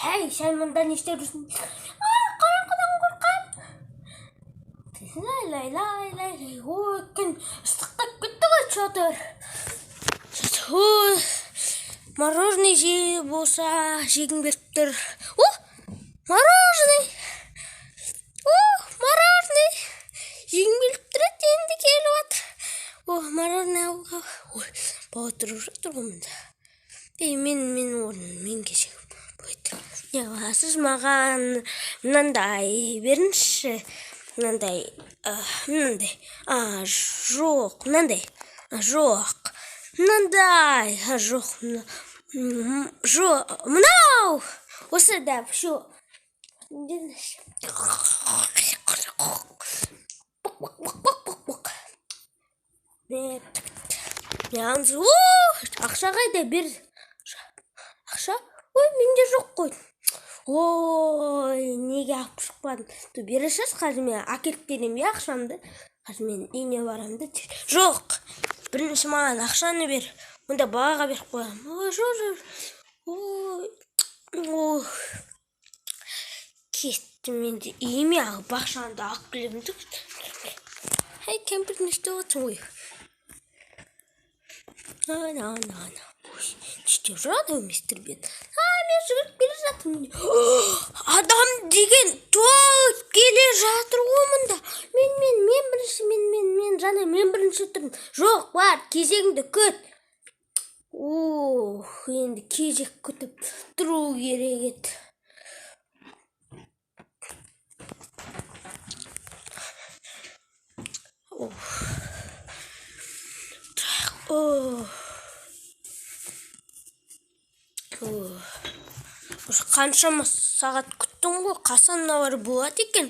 Hey, sen bundan ne istiyorsun? Karanlıktan korkam. Lay. Gün ыстықтап кетті ғой шатыр. Мороженое жей болса жегім келіп тұр. Мороженое. Мороженое. Жегім келіп тұр, енді келіп жатыр. Мороженое алуға. Бала тұрып жатыр ғой мында. Мен орным, мен кешегім. Сіз маған мынандай беріңізші. Мынандай. Жоқ. Мынандай. Жоқ. Мынандай. Жоқ. Мынау. Осы да, все. Ақша қайда бер. Ақша? Менде жоқ қой. Неге алып шықпадым? Бере салшы, қазір мен әкеліп берем, ақшамды. Қазір мен үйіне барамын. Жоқ. Бірінші маған ақшаны бер. Онда балаға беріп қоямын. Жоқ. Кеттім менде үйіме алып ақшаны алып келемін. Кемпір не істеп отырсың ғой? Что жады, мистер Бен? Мен жүгіріп келе жатырмын. Адам деген толып келе жатыр ғой мұнда. Мен бірінші тұрмын. Жоқ, бар, кезегіңді күт. Енді кезек күтіп тұру керек еді. Қаншама сағат күттің ғой, қасанна бар болады екен.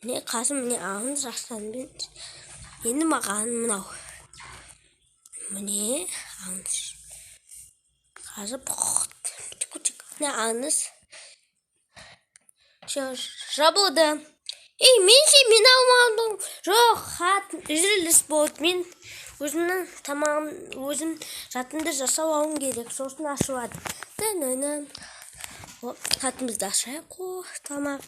Міне қазір міне алыңыз ақшаны. Енді маған мынау. Міне алыңыз. Қазір міне алыңыз. Жабылды. Мен алмадым. Жоқ, үзіліс болды. Мен өзімнің өзім жатымды жасау алуым керек. Сосын ашылады. Қатымызды ашайық қой, тамақ.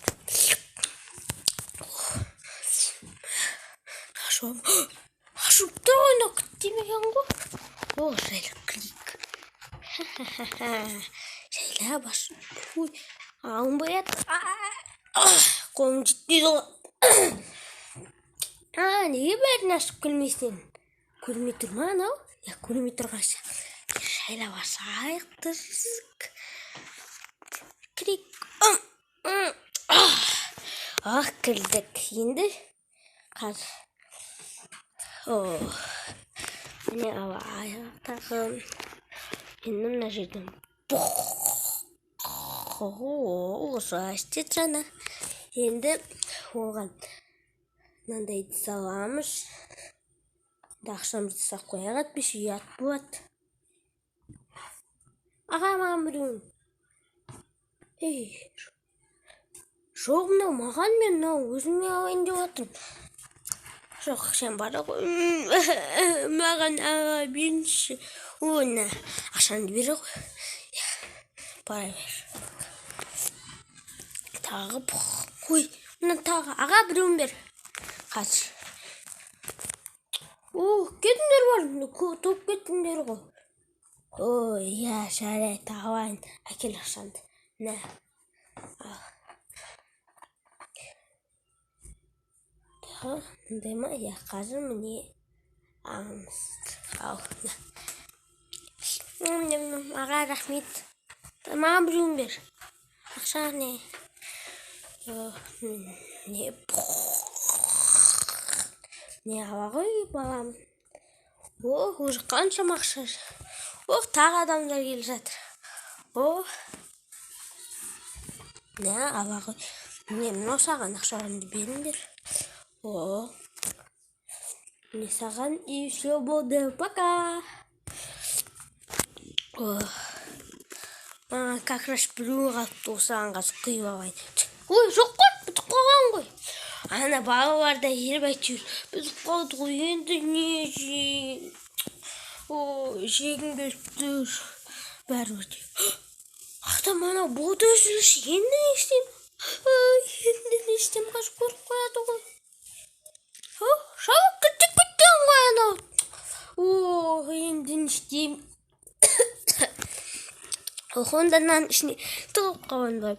Ашып тұр ойна күттемеген ғой. Жайлы клик. Жайлы басып. Алынбай еді. Қолым жетпейді ғой. Неге бәрін ашып келмейсің? Көрмей тұрман ау? Көрмей тұрғанша. Жайлы басайық тұрсызық. Крик. Кірдік. Енді қазір. Міне аяқтағым. Енді мына жерден. Осы істет жана. Енді оған мынандайды саламыз. Ақшамызды сақ қояғат, беш ұят болады. Аға, маған біреуін. Жоқ, мынау маған, мен мынау өзіме алайын деп отырмын. Жоқ, ақшам бара ғой. Маған аға беріңізші. Оны ақшаны бере ғой. Бара бер. Тағы қой. Мына тағы аға біреуін бер. Қазір. Кетіңдер бар. Топ кеттіңдер ғой. Жарайды, алайын. Әкел ақшанды. Нә. Мындай ма? Қазір міне алыңыз. Ал. Аға, рахмет. Маған біреуін бер. Ақша не? Не ала ғой, балам? Уже қанша ақша. Тағы адамдар келіп жатыр. О. Не, абағы. Не, мынау саған ақшаларымды беріңдер. О. Не саған и все болды. Пока. О. Как раз біреу қалыпты осыған қазір құйып алайын. Ой, жоқ қой, бітіп қалған ғой. Ана балаларда еріп әйтеуір бітіп қалды ғой. Енді не жейін? Ой, жегім келіп тұр. Бәрі өте. Ақтам анау болды үзіліш. Енді не істеймін? Енді не істеймін? Қазір көріп қояды ғой. Шауып кеткен ғой анау. О, енді не істеймін? Онда нан ішіне тығып қалған ғой.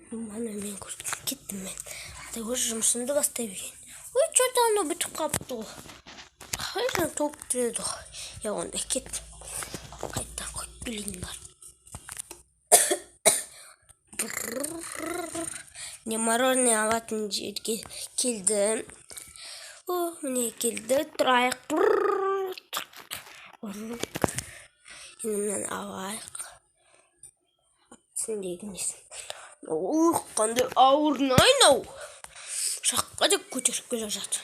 Ана мен көріп кеттім мен. Уже жұмысымды бастай берген. Ой, что-то анау бітіп қалыпты ғой. Қайдан топ тұреді ғой. Я онда кеттім. Қайттан қойып келейін бар. Не мороженое алатын жерге келдім. О, міне келді. Тұрайық. Енді мен алайық. Сендегі несін. Қандай ауырын айнау. Шаққа деп көтеріп келе жатыр.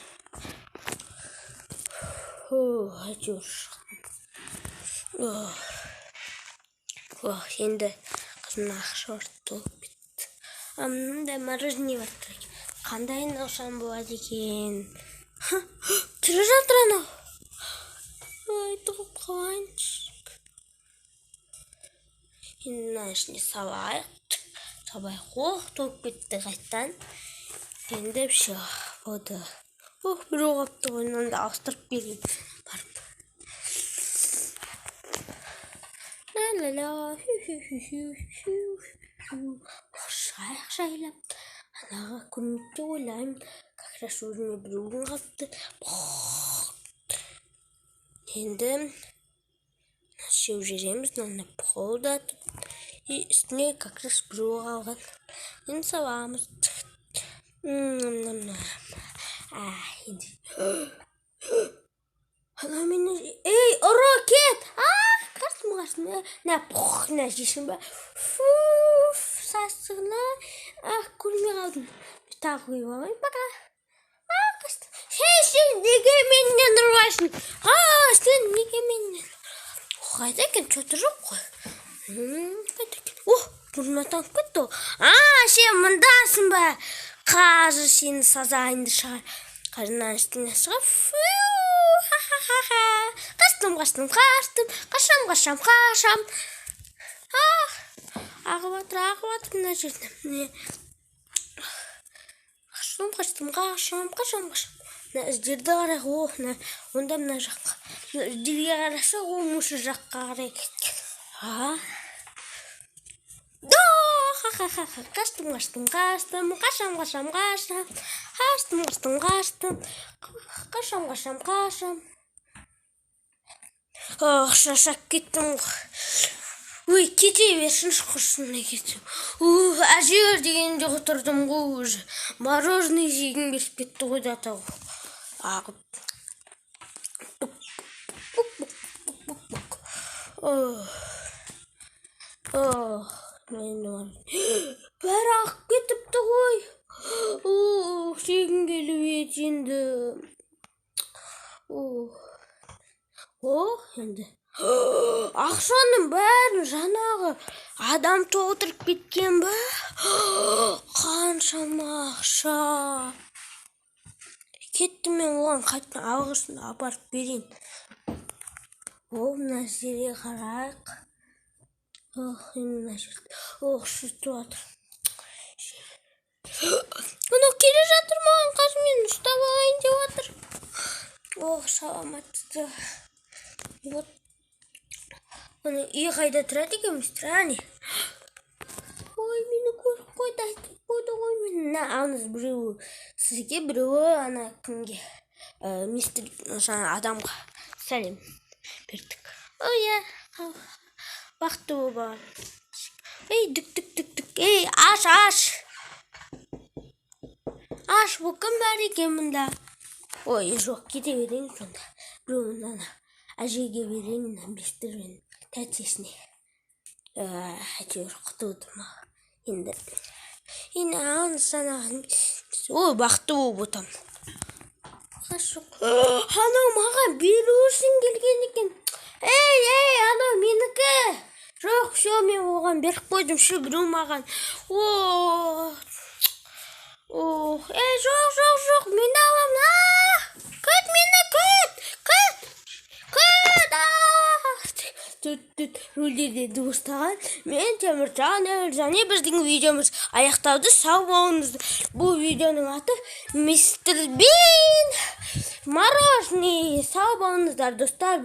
Әйтеуір шыққан. Енді қызым ақша артып бітті. Мында мороженое бар тұр. Қандай наушан болады екен. Келе жатыр анау. Ой, тұрып қалайыншы. Енді мына ішіне салайық. Салайық. Толып кетті қайттан. Енді все болды. Біреу қалыпты ғой, мынаны ауыстырып берейін. Барып. Ла-ла-ла. Шайық жайлап. Анаға көмекте ойлаймын. Как раз өзіме біреудің қалыпты. Енді сеу жереміз, мынаны қолдатып. И үстіне как раз біреу қалған. Енді саламыз. Енді. Ана мені... Ей, ұры, кет! Қастым. Не жешін ба? Сасығына. Көрмей қалдым. Тағы қойып алайын, пока. Қастым. Сен неге менен ұрғайсың? Сен неге менен? Қайда екен, что-то жоқ қой. Қайда екен? Бұрына танып кетті. Сен мұндасың ба? Қазір сені сазайынды шығар. Қарынан үстіне шығып. Қашам. Ағып атыр мына жерде. Қашам. Іздерді қарай. Онда мына жаққа. Іздерге қараша, мұшы жаққа қарай. Қаштым. Қашам. Шашап кеттім ғой. Ой, кете берсінші құрсына кетсем. Әжер дегенде отырдым ғой уже. Мороженое жегім келіп кетті ғой дата ғой. Ағып. Бәрі ағып кетіпті ғой. Жегім келіп еді енді. Енді. Ақшаның бәрін жанағы адам толтырып кеткен ба? Қаншама ақша. Кетті мен оған қайтын алғысын апарып берейін. Мына жерге қарайық. Мына жерде. Шүтіп жатыр. Мынау келе жатыр маған, қазір мен ұстап алайын деп жатыр. Саламатсыздар. Вот. Үй қайда тұрады екенбіз, әне. Ой, мені көріп қойды, айтып қойды ғой мені. Аңыз біреуі сізге, біреуі ана кімге, мистер адамға сәлем бердік. Ой, бақты бол. Ей, дүк. Ей, аш. Бұл кім бар екен мұнда? Ой, жоқ, кете берейін сонда. Біреуін ана әжеге беремін, мистермен тәтесіне. Әйтеуір құтылды ма. Енді санаған. Ой, бақты болып отам. Анау маған беру үшін келген екен. Ей, анау менікі. Жоқ, все, мен оған беріп қойдым, біреу маған. Жоқ, мен алам. Күт мені, күт. Рөлдерде дыбыстаған. Мен Теміржан, және біздің видеомыз аяқталды. Сау болыңыздар. Бұл видеоның аты Мистер Бин мороженое. Сау болыңыздар, достар.